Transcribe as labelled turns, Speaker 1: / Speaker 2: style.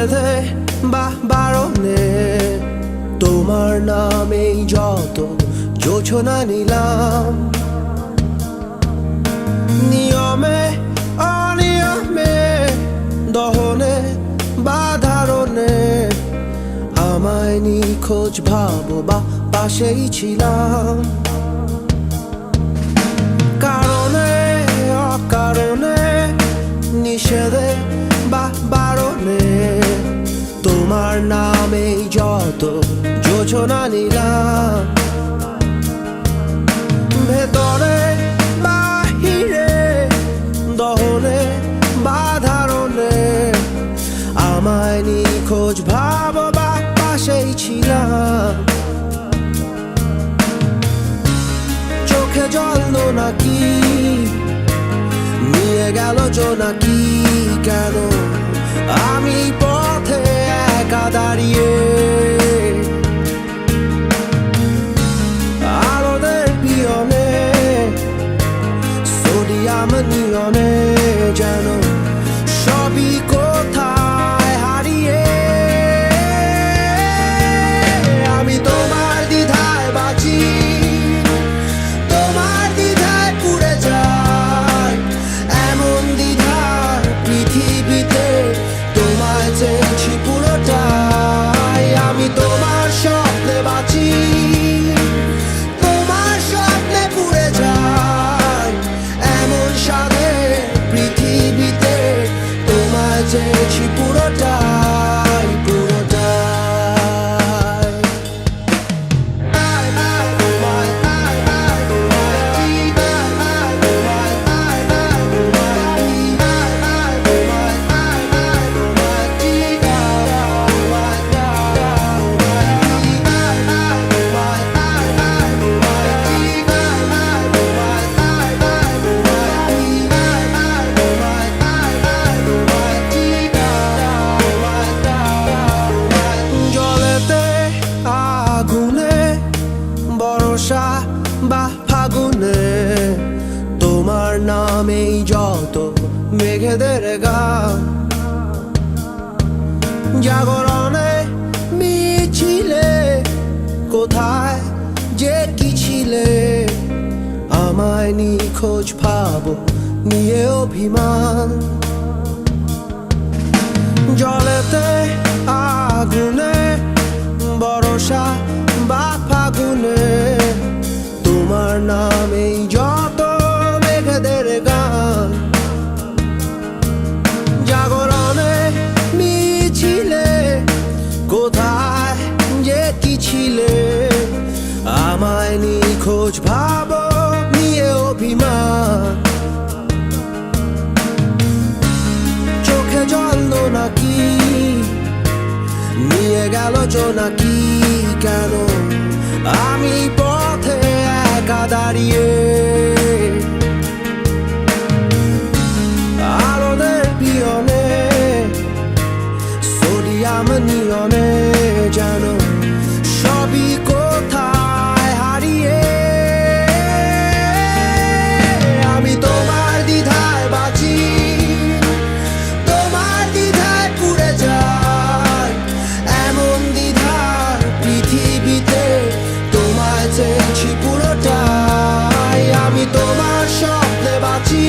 Speaker 1: নিষেধে বা বারণে তোমার নামেই যত যোছনা নিলাম, নিয়মে অনিয়মে দহনে বা ধারণে আমায় নিখোঁজ ভাবো বা পাশেই ছিলাম। কারণে অকারণে নিষেধে বা বারণে তোমার নামেই যত যোছনা নিলাম, ভেতরে বাহিরে দহনে বা ধারণে আমায় নিখোঁজ ভাবো বা পাশেই ছিলাম। চোখে জল নাকি নিয়ে গেল জোনাকি, কেন আমি পথে একা দাঁড়িয়ে আলোদের পিয়নে সোডিয়াম নিয়নে যেন সবই কোথায় হারিয়ে। আমি তোমার দ্বিধায় বাঁচি, তোমার দ্বিধায় পুড়ে যাই, এমন দ্বিধার পৃথিবীতে তোমায় চেয়েছি পুরোটাই। আমি তোমার স্বপ্নে বাঁচি, তোমার স্বপ্নে পুড়ে যাই, এমন সাধে পৃথিবীতে তোমায় চেয়েছি পুরোটাই পুরোটাই। জলেতে আগুনে বর্ষা বা ফাগুনে তোমার নামেই যত মেঘেদের গান, জাগরণে মিছিলে কোথায় যে কি ছিলে আমায় নিখোঁজ ভাবো নিয়ে অভিমান। জলেতে আগুনে বর্ষা বা ফাগুনে তোমার নামেই যত মেঘেদের গান, জাগরণে মিছিলে কোথায় যে কি ছিলে আমায় নিখোঁজ ভাবো নিয়ে অভিমান। চোখে জল নাকি নিয়ে গেল জোনাকি, কেন আমি পথে একা দাঁড়িয়ে আলোদের পিয়নে সোডিয়াম নিয়নে যেন সবই কোথায় হারিয়ে। আমি তোমার দ্বিধায় বাঁচি, তোমার দ্বিধায় পুড়ে যাই, এমন দ্বিধার পৃথিবীতে তোমায় চেয়েছি পুরোটাই। আমি তোমার স্বপ্নে বাঁচি,